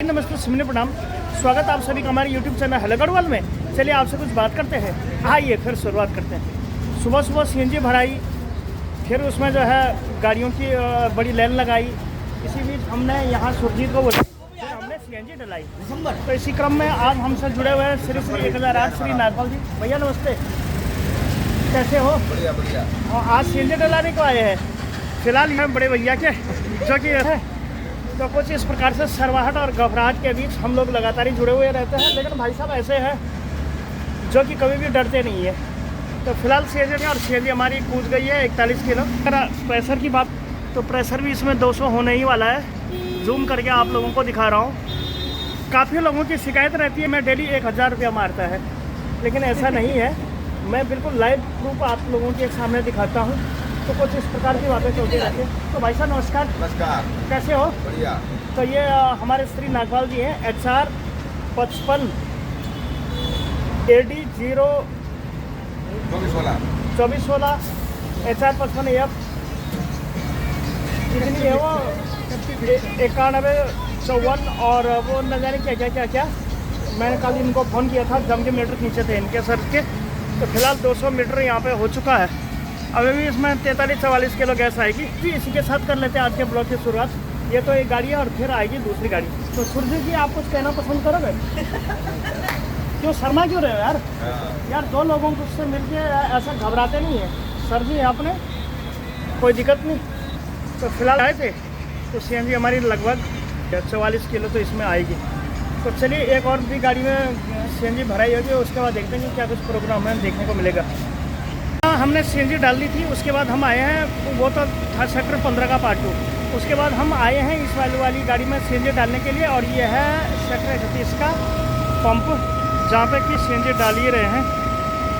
नमस्ते, सुमने प्रणाम। स्वागत आप सभी का हमारे YouTube चैनल हेलो गढ़वाल में। चलिए आपसे कुछ बात करते हैं। आइए फिर शुरुआत करते हैं। सुबह सुबह CNG भराई, फिर उसमें जो है गाड़ियों की बड़ी लाइन लगाई। इसी बीच हमने यहाँ सुरजीत को बोला, फिर हमने CNG डलाई। तो इसी क्रम में आज हमसे जुड़े हुए हैं श्री श्री 1008 श्री नागपाल जी। भैया नमस्ते, कैसे हो? बढ़िया बढ़िया। और आज CNG डलाने को आए हैं। फिलहाल यहाँ बड़े भैया के जो कि है तो कुछ इस प्रकार से शर्माहट और घबराहट के बीच हम लोग लगातार ही जुड़े हुए रहते हैं। लेकिन भाई साहब ऐसे हैं जो कि कभी भी डरते नहीं है। तो फिलहाल CNG और CNG हमारी कूद गई है 41 किलो। प्रेशर की बात तो प्रेशर भी इसमें 200 होने ही वाला है। जूम करके आप लोगों को दिखा रहा हूँ। काफ़ी लोगों की शिकायत रहती है मैं डेली 1000 रुपया मारता है, लेकिन ऐसा नहीं है। मैं बिल्कुल लाइव प्रूफ आप लोगों के सामने दिखाता हूँ। तो कुछ इस प्रकार की बातें चलती रहती है। तो भाई साहब नमस्कार। नमस्कार। कैसे हो? बढ़िया। तो ये हमारे श्री नागपाल जी हैं। HR 55 AD 2416 HR 55 F कितनी है वो 9154 और वो न जाने क्या। मैंने कल इनको फ़ोन किया था, जम के मीटर खींचे थे इनके सर के। तो फिलहाल 200 मीटर यहाँ पे हो चुका है। अभी भी इसमें 43-44 किलो गैस आएगी। जी इसी के साथ कर लेते हैं आज के ब्लॉग की शुरुआत। ये तो एक गाड़ी है और फिर आएगी दूसरी गाड़ी। तो सुरजीत जी आप कुछ कहना पसंद करोगे? क्यों शर्मा क्यों रहे हो यार? यार दो लोगों को उससे मिलके ऐसा घबराते नहीं है। सर जी आपने कोई दिक्कत नहीं। तो फिलहाल आए थे तो CNG हमारी लगभग 44 किलो तो इसमें आएगी। तो चलिए एक और भी गाड़ी में CNG भराई होगी, उसके बाद देखते हैं कि क्या कुछ प्रोग्राम है देखने को मिलेगा। हमने CNG डाल दी थी, उसके बाद हम आए हैं, वो तो था सेक्टर 15 का पार्ट 2। उसके बाद हम आए हैं इस वाली गाड़ी में CNG डालने के लिए। और ये है सेक्टर 31 का पंप जहाँ पे कि CNG डाल ही रहे हैं।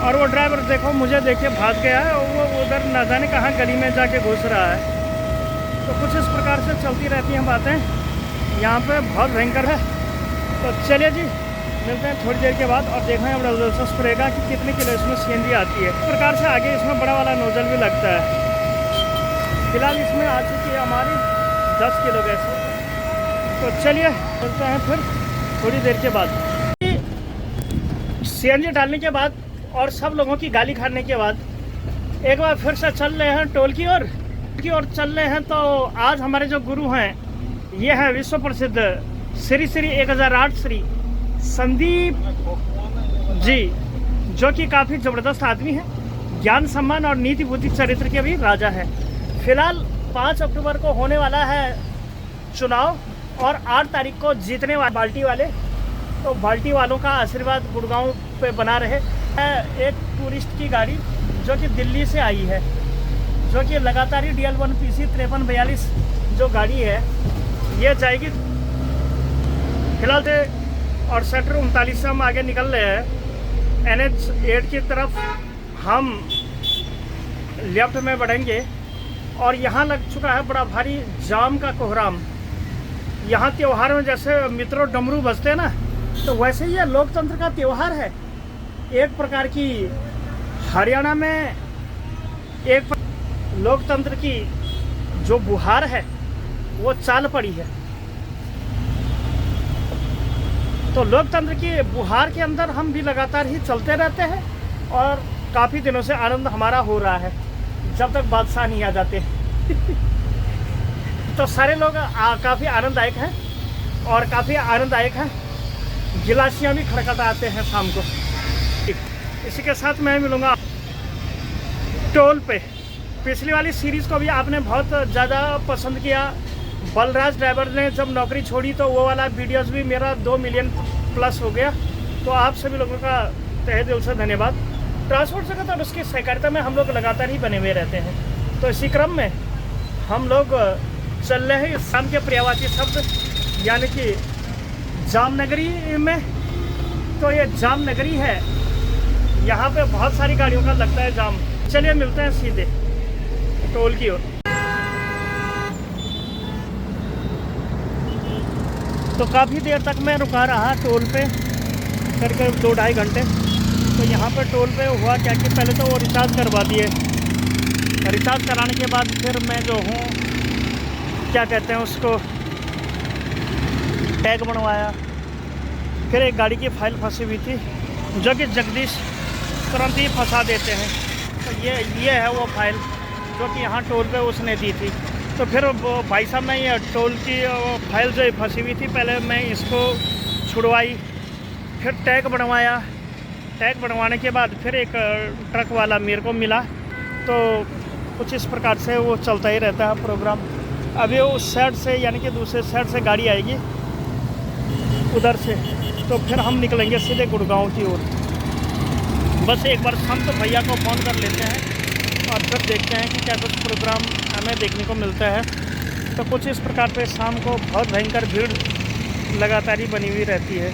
और वो ड्राइवर देखो मुझे देखे भाग गया है और वो उधर न जाने कहाँ गली में जाके घुस रहा है। तो कुछ इस प्रकार से चलती रहती हैं बातें यहाँ पे, बहुत भयंकर है। तो चलिए जी मिलते हैं थोड़ी देर के बाद और देखना है बड़ा दिलचस्प रहेगा कि कितने किलो इसमें CNG आती है। इस प्रकार से आगे इसमें बड़ा वाला नोजल भी लगता है। फिलहाल इसमें आ चुकी है हमारी 10 किलो गैस। तो चलिए मिलते हैं फिर थोड़ी देर के बाद। CNG डालने के बाद और सब लोगों की गाली खाने के बाद एक बार फिर से चल रहे हैं टोल की ओर चल रहे हैं। तो आज हमारे जो गुरु हैं ये है विश्व प्रसिद्ध श्री श्री 1008 श्री संदीप जी, जो कि काफ़ी ज़बरदस्त आदमी है, ज्ञान सम्मान और नीति बुद्धि चरित्र के भी राजा है। फिलहाल 5 अक्टूबर को होने वाला है चुनाव और 8 तारीख को जीतने वाले बाल्टी वाले। तो बाल्टी वालों का आशीर्वाद गुड़गांव पे बना रहे। एक टूरिस्ट की गाड़ी जो कि दिल्ली से आई है, जो कि लगातार ही DL1 PC 5342 जो गाड़ी है ये जाएगी फिलहाल से। और सेक्टर 39 से हम आगे निकल रहे हैं। NH 8 की तरफ हम लेफ्ट में बढ़ेंगे और यहाँ लग चुका है बड़ा भारी जाम का कोहराम। यहाँ त्यौहार में जैसे मित्रों डमरू बजते हैं ना, तो वैसे ही ये लोकतंत्र का त्यौहार है। एक प्रकार की हरियाणा में एक लोकतंत्र की जो बुहार है वो चाल पड़ी है। तो लोकतंत्र की बुहार के अंदर हम भी लगातार ही चलते रहते हैं और काफ़ी दिनों से आनंद हमारा हो रहा है जब तक बादशाह नहीं आ जाते। तो सारे लोग काफ़ी आनंददायक हैं और काफ़ी आनंददायक हैं। गिलासियाँ भी खड़खड़ाते हैं शाम को। इसी के साथ मैं मिलूँगा टोल पे। पिछली वाली सीरीज़ को भी आपने बहुत ज़्यादा पसंद किया। बलराज ड्राइवर ने जब नौकरी छोड़ी तो वो वाला वीडियोस भी मेरा 2 मिलियन प्लस हो गया। तो आप सभी लोगों का तहे दिल से धन्यवाद। ट्रांसपोर्ट जगत और उसकी सहकारिता में हम लोग लगातार ही बने हुए रहते हैं। तो इसी क्रम में हम लोग चल रहे हैं शाम के पर्यायवाची शब्द यानी कि जामनगरी में। तो ये जामनगरी है, यहाँ पे बहुत सारी गाड़ियों का लगता है जाम। चलिए मिलते हैं सीधे टोल की ओर। तो काफ़ी देर तक मैं रुका रहा टोल पे, करीब 2-2.5 घंटे। तो यहाँ पर टोल पे हुआ क्या कि पहले तो वो रिचार्ज करवा दिए। रिचार्ज कराने के बाद फिर मैं जो हूँ क्या कहते हैं उसको टैग बनवाया। फिर एक गाड़ी की फाइल फंसी हुई थी जो कि जगदीश तुरंत ही फंसा देते हैं। तो ये है वो फाइल जो कि यहाँ टोल पे उसने दी थी। तो फिर वो भाई साहब ने ये टोल की फाइल जो फंसी हुई थी, पहले मैं इसको छुड़वाई, फिर टैग बनवाया। टैग बनवाने के बाद फिर एक ट्रक वाला मेरे को मिला। तो कुछ इस प्रकार से वो चलता ही रहता है प्रोग्राम। अभी उस साइड से यानी कि दूसरे साइड से गाड़ी आएगी उधर से, तो फिर हम निकलेंगे सीधे गुड़गांव की ओर। बस एक बार हम तो भैया को फ़ोन कर लेते हैं और फिर देखते हैं कि क्या कुछ प्रोग्राम हमें देखने को मिलता है। तो कुछ इस प्रकार पे शाम को बहुत भयंकर भीड़ लगातार ही बनी हुई रहती है।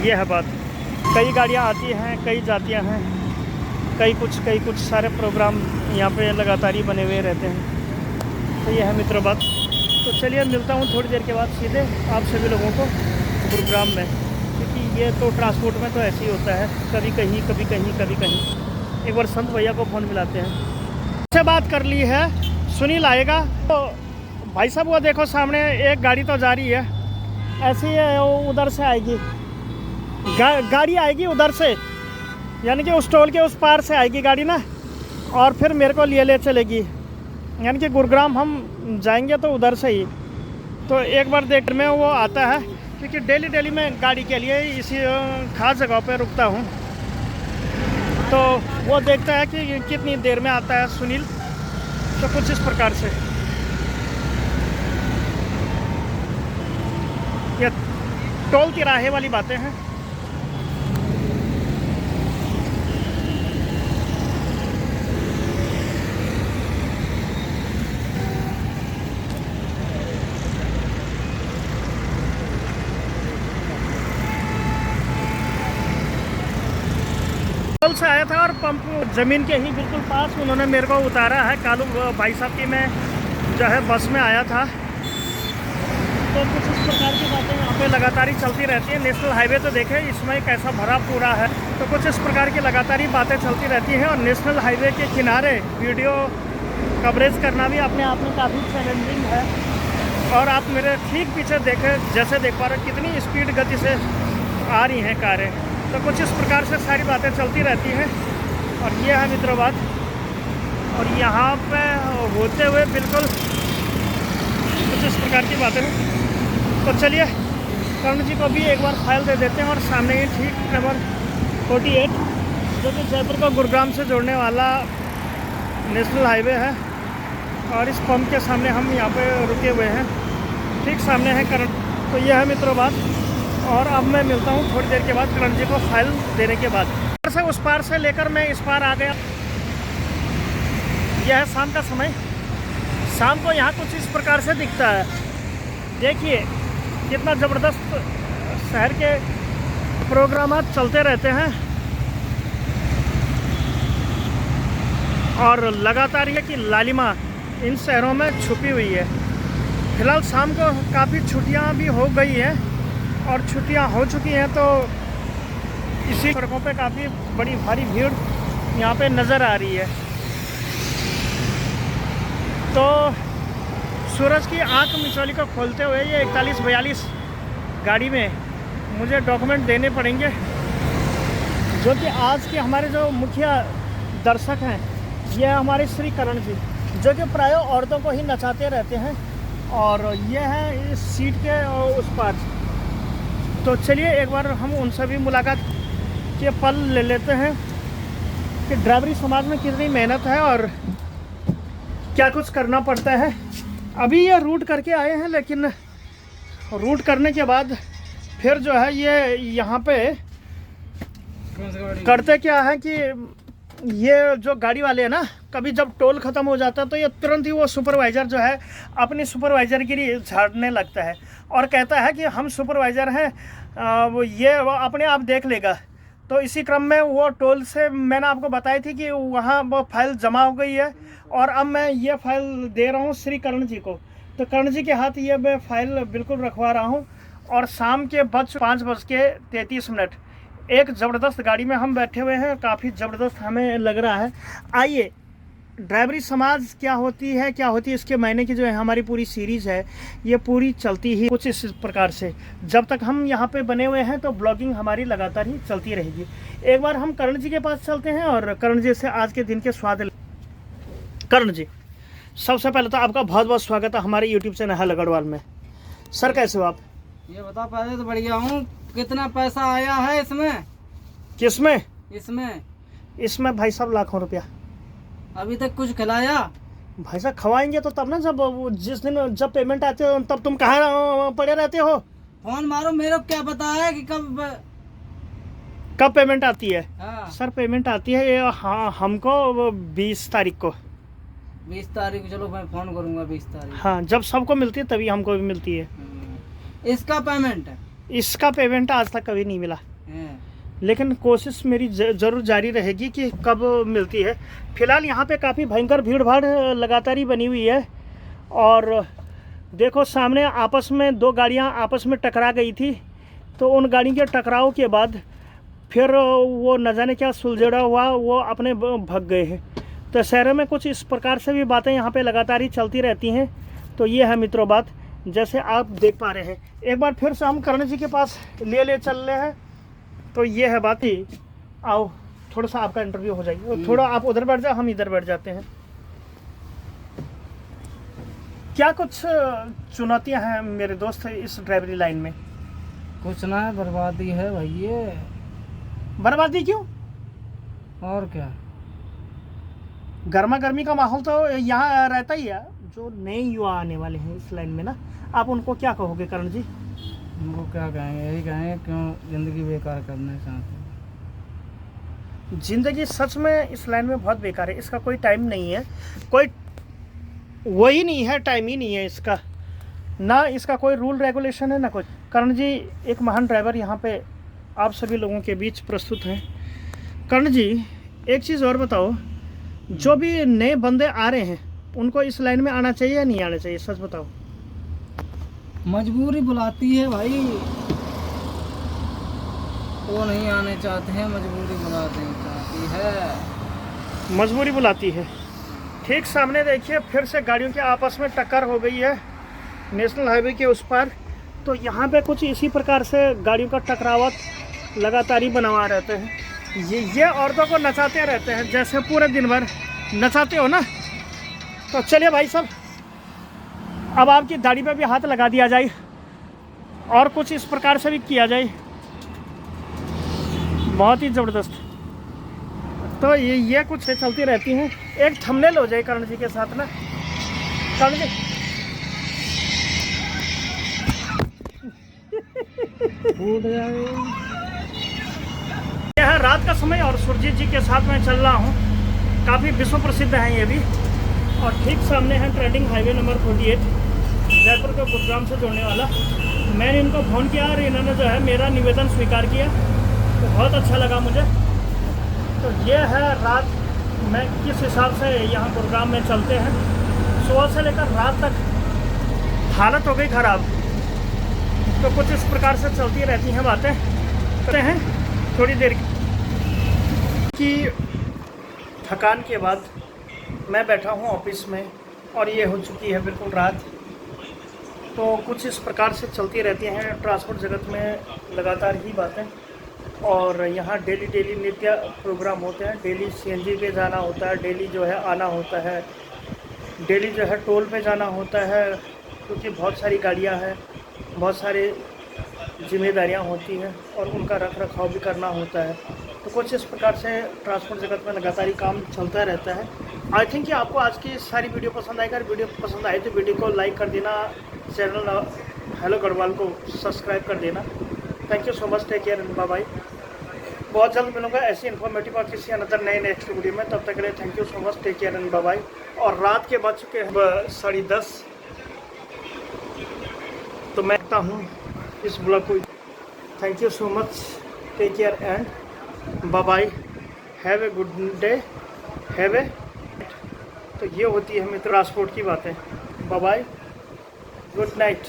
ये है बात। कई गाड़ियाँ आती हैं, कई जातियाँ हैं, कई कुछ सारे प्रोग्राम यहाँ पे लगातार ही बने हुए रहते हैं। तो ये है मित्रों बात। तो चलिए मिलता हूँ थोड़ी देर के बाद सीधे आप सभी लोगों को गुरुग्राम में, क्योंकि ये तो ट्रांसपोर्ट में तो ऐसे ही होता है, कभी कहीं कभी कहीं कभी कहीं। एक बार संत भैया को फ़ोन मिलाते हैं। से बात कर ली है, सुनील आएगा। तो भाई साहब वो देखो सामने एक गाड़ी तो जा रही है, ऐसे ही उधर से आएगी गाड़ी आएगी उधर से, यानी कि उस टोल के उस पार से आएगी गाड़ी ना, और फिर मेरे को ले चलेगी। यानी कि गुरुग्राम हम जाएंगे तो उधर से ही। तो एक बार देख में वो आता है, क्योंकि डेली मैं गाड़ी के लिए इसी खास जगह पे रुकता हूँ। तो वो देखता है कि कितनी देर में आता है सुनील। तो कुछ इस प्रकार से ये टोल तिराहे वाली बातें हैं। से आया था और पंप ज़मीन के ही बिल्कुल पास उन्होंने मेरे को उतारा है। कालू भाई साहब की मैं जो है बस में आया था। तो कुछ इस प्रकार की बातें यहाँ पे लगातार ही चलती रहती है। नेशनल हाईवे तो देखें इसमें कैसा भरा पूरा है। तो कुछ इस प्रकार की लगातार ही बातें चलती रहती हैं। और नेशनल हाईवे के किनारे वीडियो कवरेज करना भी अपने आप में काफ़ी चैलेंजिंग है। और आप मेरे ठीक पीछे देखें, जैसे देख पा रहे हो कितनी स्पीड गति से आ रही हैं कारें। तो कुछ इस प्रकार से सारी बातें चलती रहती हैं। और ये है मित्रों बात। और यहाँ पे होते हुए बिल्कुल कुछ इस प्रकार की बातें हैं। तो चलिए कर्ण जी को भी एक बार फाइल दे देते हैं। और सामने ही ठीक नंबर 48 जो कि जयपुर को गुरुग्राम से जोड़ने वाला नेशनल हाईवे है। और इस पंप के सामने हम यहाँ पे रुके हुए हैं, ठीक सामने है कर्ण। तो यह है मित्रों बात। और अब मैं मिलता हूँ थोड़ी देर के बाद कर्ण जी को फाइल देने के बाद। से उस पार से लेकर मैं इस पार आ गया। यह है शाम का समय। शाम को यहाँ कुछ इस प्रकार से दिखता है। देखिए कितना ज़बरदस्त शहर के प्रोग्राम चलते रहते हैं। और लगातार ये कि लालिमा इन शहरों में छुपी हुई है। फिलहाल शाम को काफ़ी छुट्टियाँ भी हो गई हैं और छुट्टियां हो चुकी हैं। तो इसी सड़कों पे काफ़ी बड़ी भारी भीड़ यहाँ पे नज़र आ रही है। तो सूरज की आंख मिचौली को खोलते हुए ये 4142 गाड़ी में मुझे डॉक्यूमेंट देने पड़ेंगे, जो कि आज के हमारे जो मुख्य दर्शक हैं ये हमारे श्री कर्ण जी, जो कि प्राय औरतों को ही नचाते रहते हैं। और ये है इस सीट के उस पार। तो चलिए एक बार हम उनसे भी मुलाकात के पल ले लेते हैं कि ड्राइवरी समाज में कितनी मेहनत है और क्या कुछ करना पड़ता है। अभी ये रूट करके आए हैं, लेकिन रूट करने के बाद फिर जो है ये यहाँ पे करते क्या है कि ये जो गाड़ी वाले हैं ना, कभी जब टोल ख़त्म हो जाता है तो ये तुरंत ही वो सुपरवाइज़र जो है अपनी सुपरवाइज़रगिरी झाड़ने लगता है और कहता है कि हम सुपरवाइज़र हैं, वो अपने आप देख लेगा। तो इसी क्रम में वो टोल से मैंने आपको बताई थी कि वहाँ वो फाइल जमा हो गई है और अब मैं ये फाइल दे रहा हूँ श्री कर्ण जी को। तो कर्ण जी के हाथ ये मैं फाइल बिल्कुल रखवा रहा हूँ। और शाम के 5:33 एक ज़बरदस्त गाड़ी में हम बैठे हुए हैं, काफ़ी ज़बरदस्त हमें लग रहा है। आइए ड्राइवरी समाज क्या होती है इसके महीने की जो है हमारी पूरी सीरीज़ है, ये पूरी चलती ही कुछ इस प्रकार से। जब तक हम यहाँ पे बने हुए हैं तो ब्लॉगिंग हमारी लगातार ही चलती रहेगी। एक बार हम करण जी के पास चलते हैं और करण जी से आज के दिन के स्वाद। करण जी, सबसे पहले तो आपका बहुत बहुत स्वागत है हमारे यूट्यूब चैनल हेलो गढ़वाल में। सर कैसे हो आप? ये बता, पहले तो बढ़िया हूँ। कितना पैसा आया है इसमें? किसमें? इसमें भाई साहब लाखों रुपया। अभी तक कुछ खिलाया? भाई साहब खवाएंगे तो तब ना, जिस दिन जब पेमेंट आते हो तब तुम कहाँ पड़े रहते हो? फोन मारो, मेरे को क्या पता है कि कब पेमेंट आती है? हाँ। सर पेमेंट आती है हाँ हमको 20 तारीख को। 20 तारीख? चलो मैं फोन करूंगा 20 तारीख। हाँ, जब सबको मिलती है तभी हमको भी मिलती है। इसका पेमेंट आज तक कभी नहीं मिला, लेकिन कोशिश मेरी ज़रूर जारी रहेगी कि कब मिलती है। फिलहाल यहाँ पे काफ़ी भयंकर भीड़ भाड़ लगातार ही बनी हुई है। और देखो सामने आपस में 2 गाड़ियाँ आपस में टकरा गई थी, तो उन गाड़ी के टकराव के बाद फिर वो न जाने क्या सुलझड़ा हुआ, वो अपने भग गए हैं। तो शहरों में कुछ इस प्रकार से भी बातें यहाँ पे लगातार ही चलती रहती हैं। तो ये है मित्रों बात, जैसे आप देख पा रहे हैं। एक बार फिर से हम करण जी के पास ले चल रहे हैं। तो ये है बात ही। आओ थोड़ा सा आपका इंटरव्यू हो जाएगी, थोड़ा आप उधर बैठ जाओ, हम इधर बैठ जाते हैं। क्या कुछ चुनौतियां हैं मेरे दोस्त इस ड्राइवरी लाइन में? कुछ ना, बर्बादी है भैया। बर्बादी क्यों? और क्या, गर्मा गर्मी का माहौल तो यहाँ रहता ही है। जो नए युवा आने वाले हैं इस लाइन में ना, आप उनको क्या कहोगे करण जी? उनको क्या कहेंगे, यही कहेंगे क्यों ज़िंदगी बेकार करना चाहते हैं। ज़िंदगी सच में इस लाइन में बहुत बेकार है। इसका कोई टाइम नहीं है, कोई वही नहीं है, टाइम ही नहीं है इसका, ना इसका कोई रूल रेगुलेशन है ना कुछ। करण जी एक महान ड्राइवर यहाँ पे आप सभी लोगों के बीच प्रस्तुत हैं। करण जी एक चीज़ और बताओ, जो भी नए बंदे आ रहे हैं उनको इस लाइन में आना चाहिए या नहीं आना चाहिए? सच बताओ। मजबूरी बुलाती है भाई, वो नहीं आने चाहते हैं, मजबूरी बुलाती है। मजबूरी बुलाती है। ठीक सामने देखिए फिर से गाड़ियों के आपस में टक्कर हो गई है नेशनल हाईवे के उस पार। तो यहाँ पे कुछ इसी प्रकार से गाड़ियों का टकरावट लगातार ही बनवा रहते हैं। ये औरतों को नचाते रहते हैं, जैसे पूरे दिन भर नचाते हो ना। तो चलिए भाई साहब, अब आपकी दाढ़ी पे भी हाथ लगा दिया जाए और कुछ इस प्रकार से भी किया जाए, बहुत ही ज़बरदस्त। तो ये कुछ चलती रहती हैं। एक थंबनेल हो जाए करण जी के साथ ना। करण जी फूट जाए। यह है रात का समय और सुरजीत जी के साथ मैं चल रहा हूँ। काफ़ी विश्व प्रसिद्ध हैं ये भी। और ठीक सामने है ट्रेंडिंग हाईवे नंबर 48 जयपुर को गुरुग्राम से जोड़ने वाला। मैंने इनको फ़ोन किया और इन्होंने जो है मेरा निवेदन स्वीकार किया, तो बहुत अच्छा लगा मुझे। तो ये है रात में किस हिसाब से यहाँ गुरुग्राम में चलते हैं। सुबह से लेकर रात तक हालत हो गई ख़राब। तो कुछ इस प्रकार से चलती रहती हैं बातें। करते हैं थोड़ी देर की थकान के बाद मैं बैठा हूँ ऑफिस में और ये हो चुकी है बिल्कुल रात। तो कुछ इस प्रकार से चलती रहती हैं ट्रांसपोर्ट जगत में लगातार ही बातें। और यहाँ डेली नित्य प्रोग्राम होते हैं। डेली सीएनजी पे जाना होता है, डेली जो है आना होता है, डेली जो है टोल पे जाना होता है, क्योंकि बहुत सारी गाड़ियाँ हैं, बहुत सारी जिम्मेदारियाँ होती हैं और उनका रख रखाव भी करना होता है। तो कुछ इस प्रकार से ट्रांसपोर्ट जगत में लगातार ही काम चलता रहता है। आई थिंक कि आपको आज की सारी वीडियो पसंद आएगा। वीडियो पसंद आए तो वीडियो को लाइक कर देना, चैनल हेलो गढ़वाल को सब्सक्राइब कर देना। Thank you so much, take care and bye bye. बहुत जल्द मिलूंगा ऐसी इन्फॉर्मेटिव और किसी अनदर नए नेक्स्ट वीडियो में। तब तक के लिए thank you so much, take care and bye bye. और रात के बज चुके हैं 10:30, तो मैं कहता हूँ इस ब्लॉग को। Thank you so much, take care and bye bye. Have a good day, have a. तो ये होती है मित्र ट्रांसपोर्ट की बातें। Bye bye, good night.